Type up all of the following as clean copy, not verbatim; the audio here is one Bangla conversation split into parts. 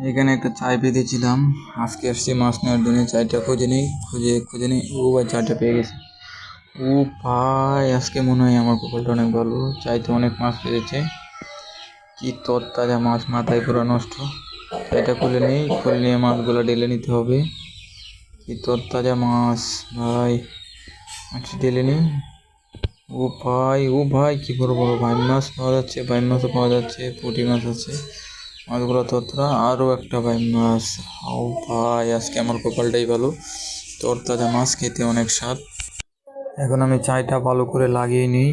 এখানে একটা চায় পেতেছিলাম। আজকে আসছি মাছ নেওয়ার জন্য। চায়টা খুঁজে নেই ও ভাই চায়টা পেয়ে গেছে। ও ভাই আজকে মনে হয় আমার কপালটা অনেক ভালো, চাইতে অনেক মাছ পেয়েছে। কি তরতাজা মাছ, মাথায় পুরো নষ্ট। চায়টা খুলে নিয়ে মাছগুলো ঢেলে নিতে হবে। কি তরতাজা মাছ ভাই, মাছটা ঢেলে নিই। ও ভাই কি বড় বড় ভাই মাছ পাওয়া যাচ্ছে, ভাই মাছও পাওয়া যাচ্ছে, পুঁটি মাছ আছে, মাছগুলো ততটা। আরও একটা ভাই মাছ। ও ভাই আজকে আমার কপালটাই ভালো, তরতাজা মাছ খেতে অনেক স্বাদ। এখন আমি চায়টা ভালো করে লাগিয়ে নিই।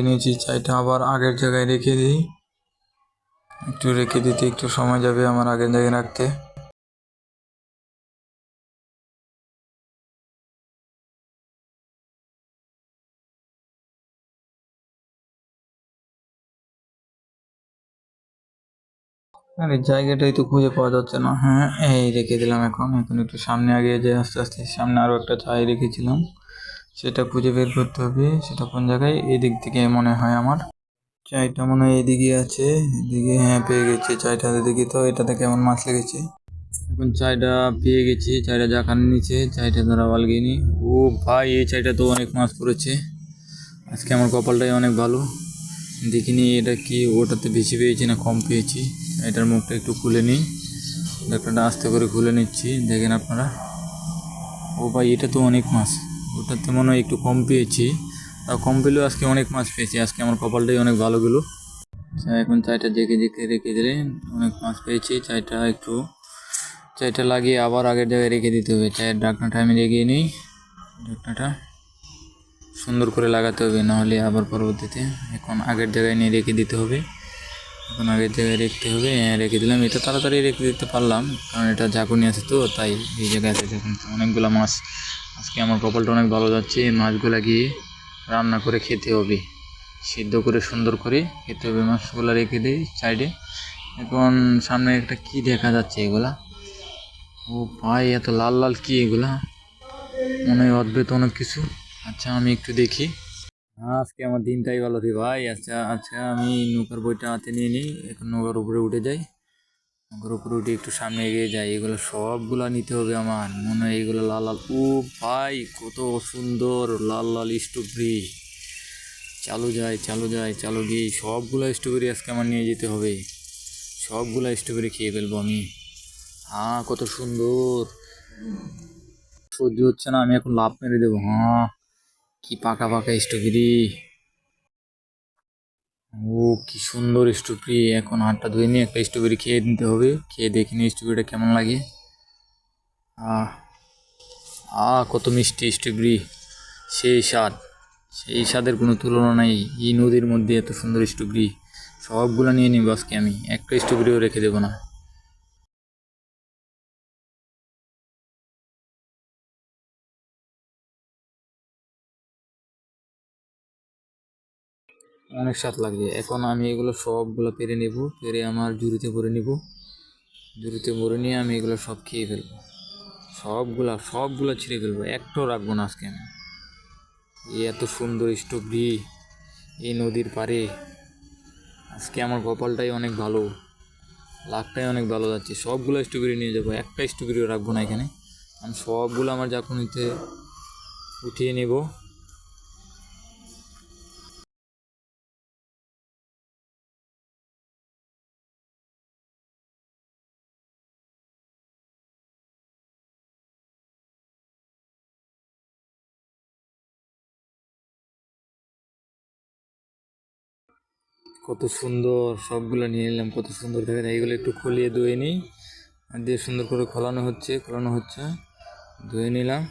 নিয়েছি, চায়টা আবার আগের জায়গায় রেখে দিই। একটু রেখে দিতে একটু সময় যাবে আমার আগের জায়গায় রাখতে। আরে জায়গাটাই তো খুঁজে পাওয়া যাচ্ছে না। হ্যাঁ, এই রেখে দিলাম। এখন একটু সামনে আগিয়ে যাই আস্তে আস্তে। সামনে আরও একটা চায় রেখেছিলাম, সেটা খুঁজে বের করতে হবে। সেটা কোন জায়গায়? এদিক থেকে মনে হয় আমার চায়টা মনে হয় এদিকে আছে। এদিকে, হ্যাঁ পেয়ে গেছি চায়টা। দেখি তো এটাতে কেমন মাছ লেগেছে। এখন চায়টা পেয়ে গেছি, চায়টা জাকানের নিচে, চায়টা ধরা বালগিনি। ও ভাই এই চায়টা তো অনেক মাছ পড়েছে। আজকে আমার কপালটাই অনেক ভালো। দেখিনি এটা কি, ওটাতে বেশি পেয়েছি না কম পেয়েছি। এটার মুখটা একটু খুলে নিই, ঢাকনাটা আস্তে করে খুলে নিচ্ছি, দেখেন আপনারা। ও ভাই এটা তো অনেক মাছ, ওটাতে মনে হয় একটু কম পেয়েছি। তা কম পেলেও আজকে অনেক মাছ পেয়েছি। আজকে আমার কপালটাই অনেক ভালো গেলো। এখন চায়টা জেঁকে রেখে দিলে অনেক মাছ পেয়েছি। চায়টা লাগিয়ে আবার আগের জায়গায় রেখে দিতে হবে। চায়ের ঢাকনাটা আমি রেখে নিই। ঢাকনাটা সুন্দর করে লাগাতে হবে, নাহলে আবার পরবর্তীতে এখন আগের জায়গায় নিয়ে রেখে দিতে হবে। এখন আগের জায়গায় রেখে দিলাম। এটা তাড়াতাড়ি রেখে দিতে পারলাম, কারণ এটা ঝাঁকুনি আছে তো, তাই এই জায়গায় আছে। দেখুন অনেকগুলো মাছ। আজকে আমার কপালটা অনেক ভালো যাচ্ছে। এই মাছগুলো গিয়ে রান্না করে খেতে হবে, সিদ্ধ করে সুন্দর করে খেতে হবে। মাছগুলো রেখে দিই সাইডে। এখন সামনে একটা কি দেখা যাচ্ছে এগুলা? ও ভাই এত লাল লাল কি এগুলা? মনে হয় অদ্ভুত অনেক কিছু। আচ্ছা আমি একটু দেখি। আজকে আমার দিনটাই ভালো রে ভাই। আচ্ছা আচ্ছা, আমি নৌকার বইটা হাতে নিয়ে নিই। এখন নৌকার উপরে উঠে যাই। নৌকার উপরে উঠে একটু সামনে এগিয়ে যাই। এগুলো সবগুলা নিতে হবে আমার। মনে হয় এগুলো লাল লাল। ও ভাই কত সুন্দর লাল লাল স্ট্রবেরি। চালু গিয়ে সবগুলো স্ট্রবেরি আজকে আমার নিয়ে যেতে হবে। সবগুলো স্ট্রবেরি খেয়ে ফেলবো আমি। হ্যাঁ কত সুন্দর, সহ্য হচ্ছে না, আমি এখন লাফ মেরে দেবো। হ্যাঁ কি পাকা পাকা স্ট্রবেরি। ও কি সুন্দর স্ট্রবেরি। এখন হাতটা ধুয়ে নিয়ে একটা স্ট্রবেরি খেয়ে নিতে হবে। খেয়ে দেখিনি স্ট্রবেরিটা কেমন লাগে। আহ কত মিষ্টি স্ট্রবেরি। সেই স্বাদ, সেই স্বাদের কোনো তুলনা নাই। এই নদীর মধ্যে এত সুন্দর স্ট্রবেরি। সবগুলো নিয়ে নিব আজকে আমি, একটা স্ট্রবেরিও রেখে দেবো না। অনেক স্বাদ লাগবে। এখন আমি এগুলো সবগুলো পেরে নেব, পেরে আমার ঝুড়িতে ভরে নিব। ঝুড়িতে ভরে নিয়ে আমি এগুলো সব খেয়ে ফেলবো। সবগুলা ছিঁড়ে ফেলবো, একটাও রাখবো না আজকে আমি। এই এত সুন্দর স্ট্রবেরি এই নদীর পাড়ে। আজকে আমার কপালটাই অনেক ভালো, লাকটাই অনেক ভালো যাচ্ছে। সবগুলো স্ট্রবেরি নিয়ে যাবো, একটা স্ট্রবেরিও রাখবো না এখানে। আমি সবগুলো আমার ঝাঁকুনিতে উঠিয়ে নেব। কত সুন্দর, সবগুলো নিয়ে নিলাম। কত সুন্দর দেখা যায়। এগুলো একটু খলিয়ে ধুয়ে নিই, আর দিয়ে সুন্দর করে খোলানো হচ্ছে। ধুয়ে নিলাম।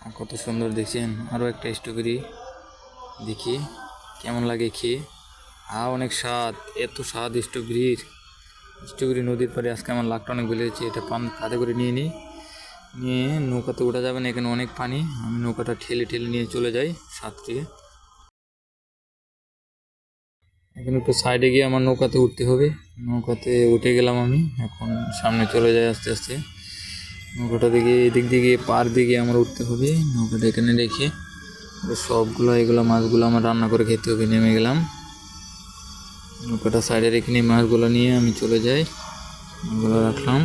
আর কত সুন্দর দেখছেন। আরও একটা স্ট্রবেরি দেখি কেমন লাগে খেয়ে। অনেক স্বাদ, এত স্বাদ স্ট্রবেরি নদীর পাড়ে। আজকে আমার লাকটা অনেক বেড়েছে। এটা পান হাতে করে নিয়ে নিই। নিয়ে নৌকাতে ওঠা যাবে না, এখানে অনেক পানি। আমি নৌকাটা ঠেলে ঠেলে নিয়ে চলে যাই সাঁতরে। এখন একটু সাইডে গিয়ে আমার নৌকাতে উঠতে হবে। নৌকাতে উঠে গেলাম আমি। এখন সামনে চলে যাই আস্তে আস্তে। নৌকাটা দিকে এদিক দিকে পার দিকে আমার উঠতে হবে। নৌকাটা এখানে রেখে এগুলো মাছগুলো আমার রান্না করে খেতে হবে। নেমে গেলাম। নৌকাটা সাইডে রেখে নিয়ে মাছগুলো নিয়ে আমি চলে যাই। মাছগুলো রাখলাম।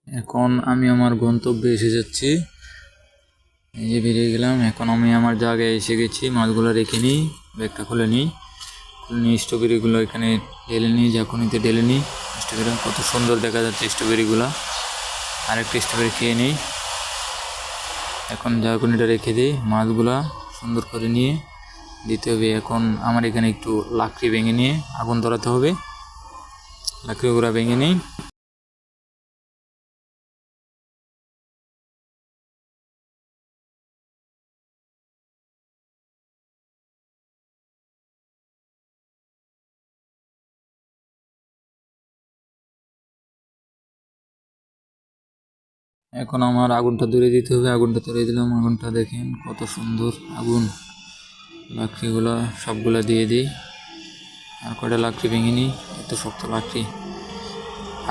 এখন আমি আমার গন্তব্যে এসে যাচ্ছি। এই যে বেরিয়ে গেলাম। এখন আমি আমার জায়গায় এসে গেছি। মাছগুলো রেখে নিই, ব্যাগটা খুলে নিই। স্ট্রবেরিগুলো এখানে ঢেলে নিই, ঝাঁকুনিতে ঢেলে নিই। স্ট্রবেরি কত সুন্দর দেখা যাচ্ছে স্ট্রবেরিগুলো। আরেকটা স্ট্রবেরি খেয়ে নিই। এখন ঝাঁকুনিটা রেখে দিই। মাছগুলা সুন্দর করে নিয়ে দিতে হবে। এখন আমার এখানে একটু লাকড়ি ভেঙে নিয়ে আগুন ধরাতে হবে। লাকড়িগুলো ভেঙে নিই। এখন আমার আগুনটা ধরে দিতে হবে। আগুনটা ধরে দিলাম। আগুনটা দেখেন কত সুন্দর আগুন। লাকড়িগুলো সবগুলো দিয়ে দিই। আর কয়টা লাকড়ি ভেঙে নিই। এত শক্ত লাকড়ি।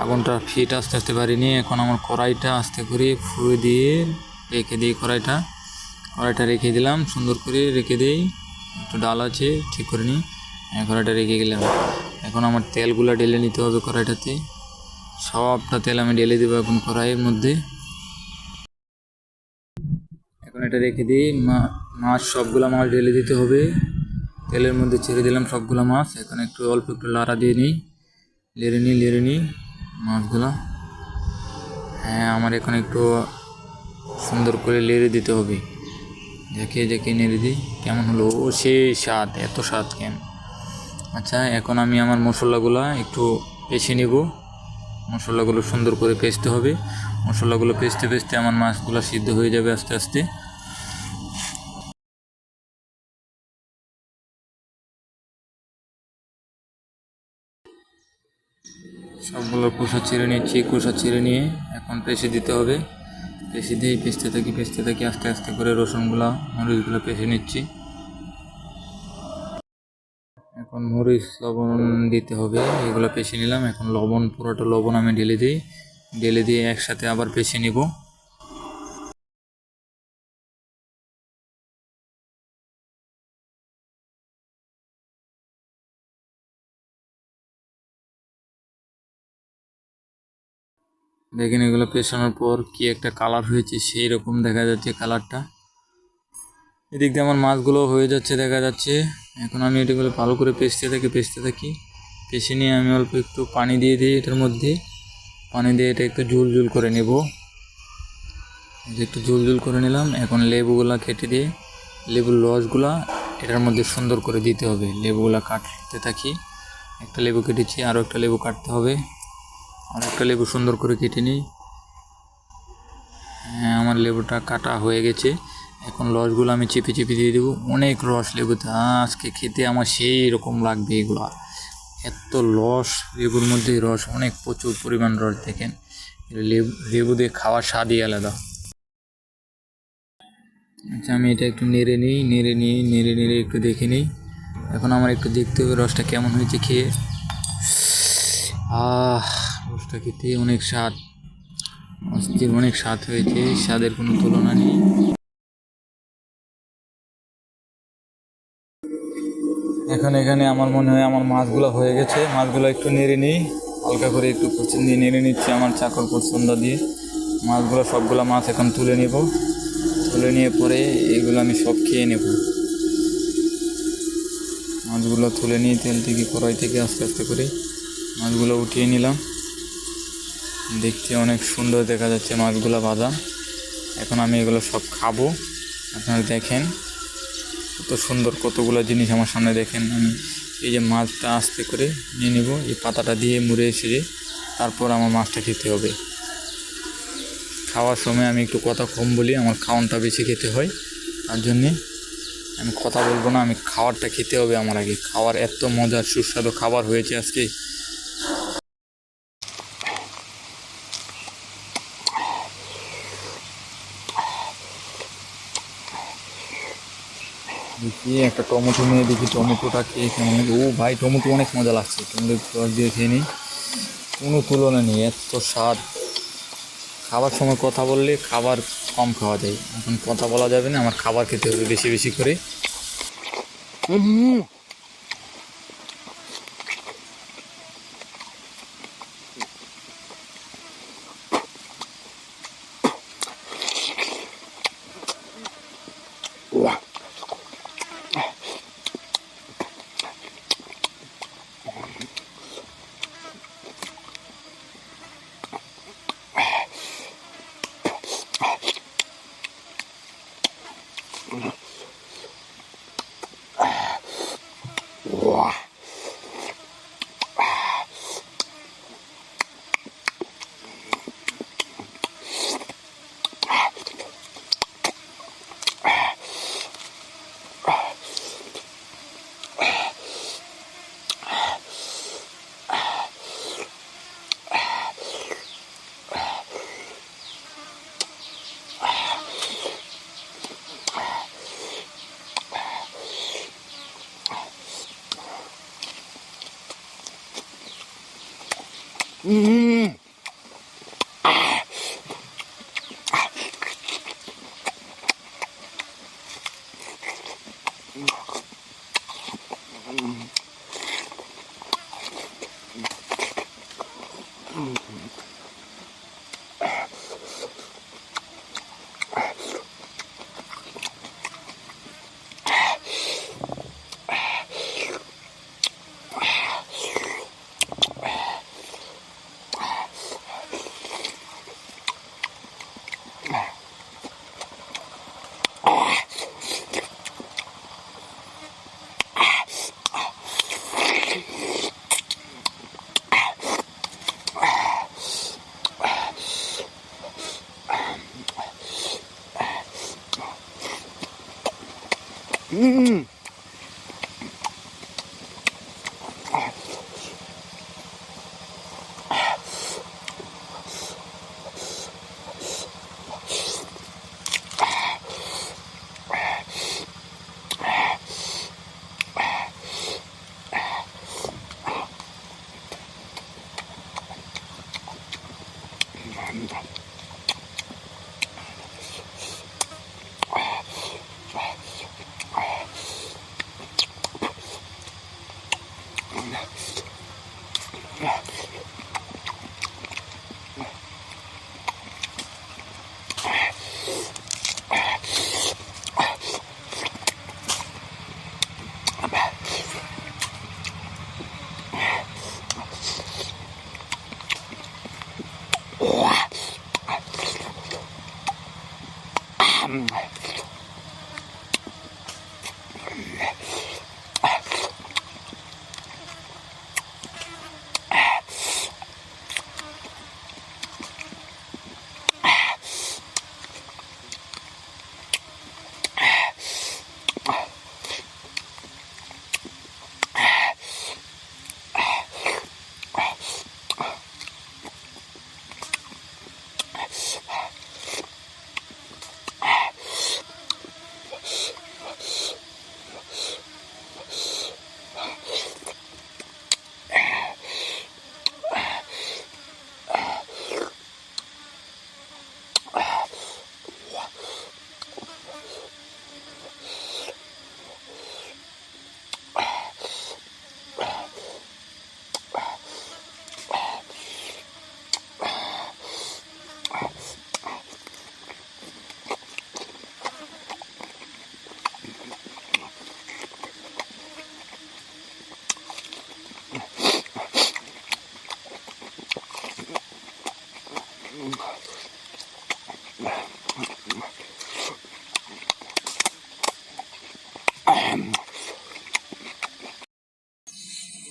আগুনটা ফিট আস্তে আস্তে পারিনি। এখন আমার কড়াইটা আস্তে করে ফুয়ে দিয়ে রেখে দিই। কড়াইটা রেখে দিলাম। সুন্দর করে রেখে দিই। একটু ডাল আছে, ঠিক করে নিই। কড়াইটা রেখে গেলাম। এখন আমার তেলগুলো ঢেলে নিতে হবে কড়াইটাতে। সবটা তেল আমি ঢেলে দেবো এখন কড়াইয়ের মধ্যে। এখন এটা রেখে দিই। মাছ সবগুলো মাছ ঢেলে দিতে হবে। তেলের মধ্যে ছেড়ে দিলাম সবগুলো মাছ। এখন অল্প একটু লাড়া দিয়ে নিই, লেড়ে নিই মাছগুলো। হ্যাঁ, আমার এখন একটু সুন্দর করে লেড়ে দিতে হবে। দেখে নেড়ে দিই কেমন হলো। ও সেই স্বাদ, এত স্বাদ কেন। আচ্ছা, এখন আমি আমার মশলাগুলো একটু পেষে নেব। মশলাগুলো সুন্দর করে পেস্টতে হবে। মশলাগুলো পেস্টে আমার মাছগুলো সিদ্ধ হয়ে যাবে আস্তে আস্তে। সবগুলো খোসা ছিঁড়ে নিচ্ছি। খোসা ছিঁড়ে নিয়ে এখন পেষে দিতে হবে। পেষতে থাকি আস্তে আস্তে করে রসুনগুলো, মরিচগুলো পেষে নিচ্ছি। এখন মরিচ লবণ দিতে হবে। এগুলো পেষে নিলাম। এখন পুরোটা লবণ আমি ঢেলে দিয়ে একসাথে আবার পেষে নিব। দেখেন, এগুলো পেছানোর পর কি একটা কালার হয়েছে, সেই রকম দেখা যাচ্ছে কালারটা। এদিক দিয়ে আমার মাছগুলো হয়ে যাচ্ছে দেখা যাচ্ছে। এখন আমি এটাগুলো ভালো করে পেষতে থাকি। পেষে নিয়ে আমি অল্প একটু পানি দিয়ে দিই এটার মধ্যে। পানি দিয়ে এটা একটু ঝুল করে নেব। একটু ঝুল করে নিলাম। এখন লেবুগুলা কেটে দিয়ে লেবুর রসগুলা এটার মধ্যে সুন্দর করে দিতে হবে। লেবুগুলা কাটতে থাকি। একটা লেবু কেটেছি, আরও একটা লেবু কাটতে হবে। আর একটা লেবু সুন্দর করে কেটে নিই। হ্যাঁ, আমার লেবুটা কাটা হয়ে গেছে। এখন রসগুলো আমি চেপে দিয়ে দেবো। অনেক রস লেবুতে। আজকে খেতে আমার সেই রকম লাগবে এগুলো। এত রস লেবুর মধ্যে, অনেক প্রচুর পরিমাণ রস। দেখেন, লেবু দিয়ে খাওয়ার স্বাদই আলাদা। আচ্ছা, আমি এটা একটু নেড়ে নিয়ে একটু দেখে নিই। এখন আমার একটু দেখতে হবে রসটা কেমন হয়েছে খেয়ে। রসটা খেতে অনেক স্বাদ, অনেক স্বাদ হয়েছে। স্বাদের কোনো তুলনা নেই। এখানে আমার মনে হয় আমার মাছগুলো হয়ে গেছে। মাছগুলো একটু নেড়ে নিই, হালকা করে একটু কুচি দিয়ে নেড়ে নিচ্ছি আমার চাকর পছন্দা দিয়ে। সবগুলো মাছ এখন তুলে নিয়ে পরে এগুলো আমি সব খেয়ে নেব। মাছগুলো তুলে নিয়ে তেল থেকে, কড়াই থেকে আস্তে আস্তে করে মাছগুলো উঠিয়ে নিলাম। দেখতে অনেক সুন্দর দেখা যাচ্ছে মাছগুলো ভাজা। এখন আমি এগুলো সব খাবো। আপনারা দেখেন কত সুন্দর, কতগুলো জিনিস আমার সামনে। দেখেন, আমি এই যে মাছটা আস্তে করে নিয়ে নেব। এই পাতাটা দিয়ে মুড়ে এসে তারপর আমার মাছটা খেতে হবে। খাওয়ার সময় আমি একটু কথা কম বলি, আমার খাওয়ানটা বেশি খেতে হয়। তার জন্যে আমি কথা বলবো না, আমি খাবারটা খেতে হবে আমার আগে। খাবার এত মজার সুস্বাদু খাবার হয়েছে আজকে। দেখি একটা টমেটো নিয়ে দেখি টমেটোটা খেয়ে কেমন লাগে। ও ভাই, টমেটো অনেক মজা লাগছে। টমেটো রস দিয়ে খেয়ে নিই, কোনো তুলনা নেই, এত স্বাদ। খাবার সময় কথা বললে খাবার কম খাওয়া যায়, এখন কথা বলা যাবে না। আমার খাবার খেতে হবে বেশি করে।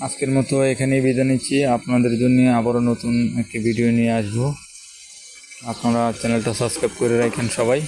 আজকের মতো এখানেই বিদায় নিচ্ছি। আপনাদের জন্য আবারও নতুন একটি ভিডিও নিয়ে আসবো। আপনারা চ্যানেলটা সাবস্ক্রাইব করে রাখেন সবাই।